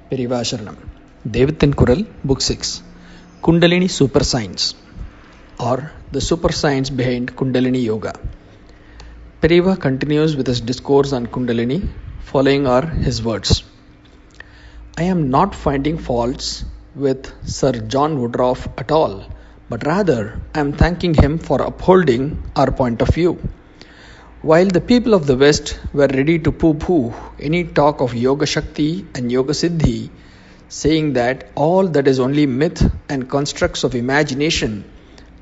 Periva Sharanam. Deivathin Kural, Book 6. Kundalini Super Science, or the super science behind Kundalini Yoga. Periva continues with his discourse on Kundalini. Following are his words. I am not finding faults with Sir John Woodroffe at all, but rather I am thanking him for upholding our point of view. While the people of the West were ready to poo-poo any talk of Yoga Shakti and Yoga Siddhi, saying that all that is only myth and constructs of imagination,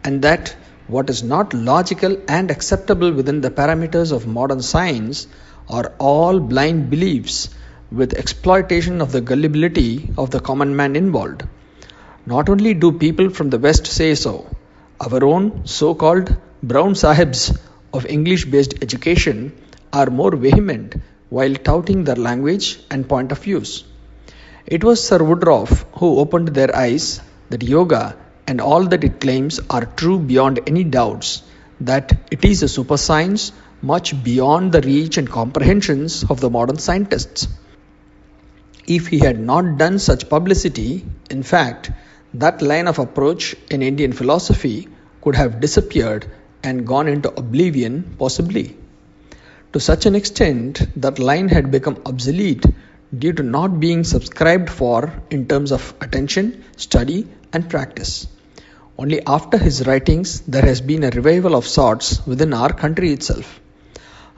and that what is not logical and acceptable within the parameters of modern science are all blind beliefs with exploitation of the gullibility of the common man involved. Not only do people from the West say so, our own so-called brown sahibs of English-based education are more vehement while touting their language and point of views. It was Sir Woodroffe who opened their eyes that yoga and all that it claims are true beyond any doubts, that it is a super science much beyond the reach and comprehensions of the modern scientists. If he had not done such publicity, in fact, that line of approach in Indian philosophy could have disappeared and gone into oblivion possibly. To such an extent, that line had become obsolete due to not being subscribed for in terms of attention, study and practice. Only after his writings there has been a revival of sorts within our country itself.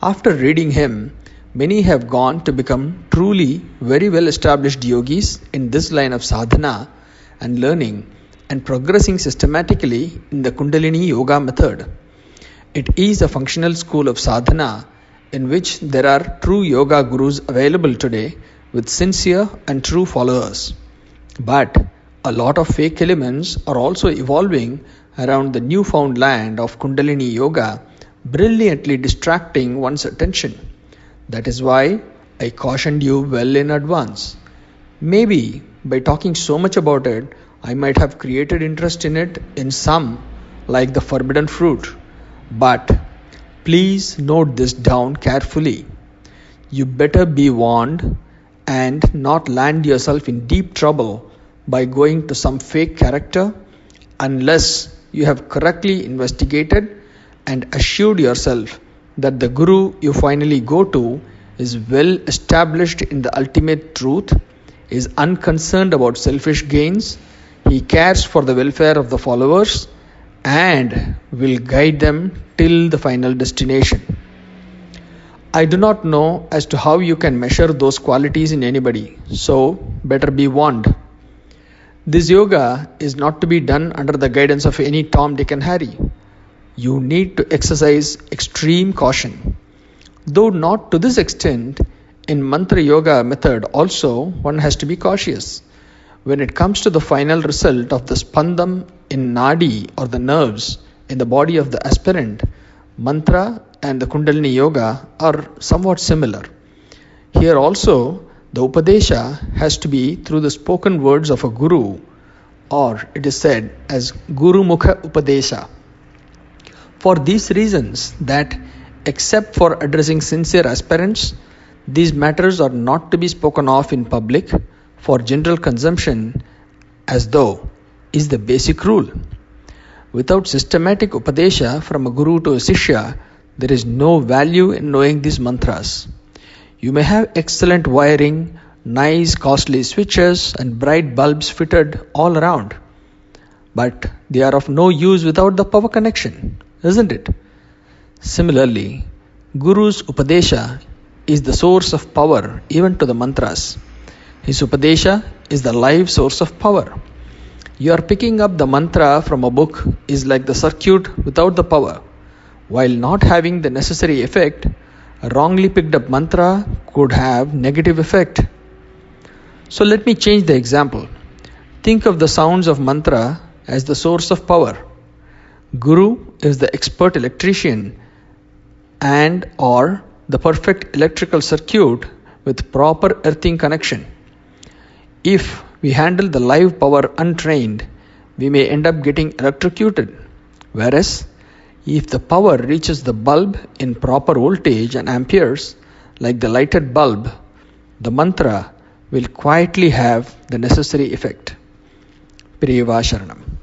After reading him, many have gone to become truly very well established yogis in this line of sadhana and learning and progressing systematically in the Kundalini Yoga method. It is a functional school of sadhana in which there are true yoga gurus available today with sincere and true followers. But a lot of fake elements are also evolving around the newfound land of Kundalini Yoga, brilliantly distracting one's attention. That is why I cautioned you well in advance. Maybe by talking so much about it, I might have created interest in it in some, like the forbidden fruit. But please note this down carefully. You better be warned and not land yourself in deep trouble by going to some fake character unless you have correctly investigated and assured yourself that the guru you finally go to is well established in the ultimate truth, is unconcerned about selfish gains, he cares for the welfare of the followers and will guide them till the final destination. I do not know as to how you can measure those qualities in anybody, so better be warned. This yoga is not to be done under the guidance of any Tom, Dick and Harry. You need to exercise extreme caution. Though not to this extent, in mantra yoga method also one has to be cautious. When it comes to the final result of the spandam in nadi or the nerves in the body of the aspirant, mantra and the Kundalini Yoga are somewhat similar. Here also, the Upadesha has to be through the spoken words of a guru, or it is said as Guru Mukha Upadesha. For these reasons, that except for addressing sincere aspirants, these matters are not to be spoken of in public for general consumption, as though is the basic rule. Without systematic Upadesha from a guru to a Sishya, there is no value in knowing these mantras. You may have excellent wiring, nice costly switches and bright bulbs fitted all around, but they are of no use without the power connection, isn't it? Similarly, Guru's Upadesha is the source of power even to the mantras. His Upadesha is the live source of power. Your picking up the mantra from a book is like the circuit without the power. While not having the necessary effect, a wrongly picked up mantra could have negative effect. So let me change the example. Think of the sounds of mantra as the source of power. Guru is the expert electrician and or the perfect electrical circuit with proper earthing connection. If we handle the live power untrained, we may end up getting electrocuted. Whereas, if the power reaches the bulb in proper voltage and amperes, like the lighted bulb, the mantra will quietly have the necessary effect. Periyava Sharanam.